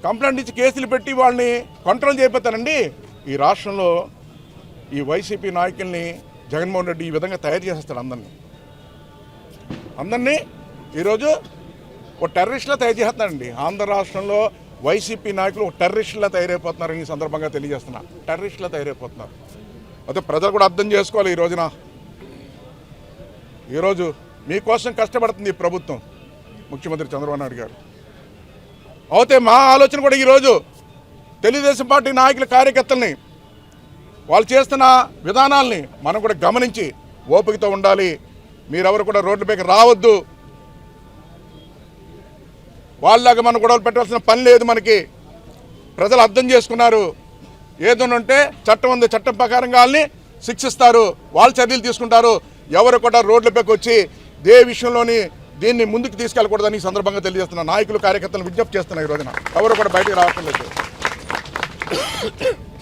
Complaint ఇచ్చి కేసులు పెట్టి వాళ్ళని కంట్రోల్ చేయబోతానండి. ఈ రాష్ట్రంలో ఈ వైసీపీ నాయకుల్ని జగన్మోహన్ రెడ్డి ఈ విధంగా తయారు చేసేస్తాడు. అందరినీ ఈరోజు ఒక టెర్రరిస్టులా తయారు చేస్తున్నారండి. ఆంధ్ర రాష్ట్రంలో వైసీపీ నాయకులు ఒక టెర్రరిస్టులా తయారైపోతున్నారు. ఈ సందర్భంగా తెలియజేస్తున్నా, టెర్రరిస్టులా తయారైపోతున్నారు. అయితే ప్రజలు కూడా అర్థం చేసుకోవాలి. ఈరోజు మీకోసం కష్టపడుతుంది ఈ ప్రభుత్వం, ముఖ్యమంత్రి చంద్రబాబు నాయుడు గారు. అయితే మా ఆలోచన కూడా ఈరోజు తెలుగుదేశం పార్టీ నాయకుల కార్యకర్తల్ని వాళ్ళు చేస్తున్న విధానాల్ని మనం కూడా గమనించి ఓపికతో ఉండాలి. మీరెవరు కూడా రోడ్లపైకి రావద్దు. వాళ్ళలాగా మనం గొడవలు పెట్టాల్సిన పని లేదు. మనకి ప్రజలు అర్థం చేసుకున్నారు. ఏదైనా ఉంటే చట్టం ఉంది, చట్టం ప్రకారంగా వాళ్ళని శిక్షిస్తారు, వాళ్ళు చర్యలు తీసుకుంటారు. ఎవరు కూడా రోడ్లపైకి వచ్చి దీన్ని ముందుకు తీసుకెళ్ళకూడదని ఈ సందర్భంగా తెలియజేస్తున్నా. నాయకులు కార్యకర్తలను విజ్ఞప్తి చేస్తున్నా. ఈ రోజున ఎవరు కూడా బయటకు రావట్లేదు.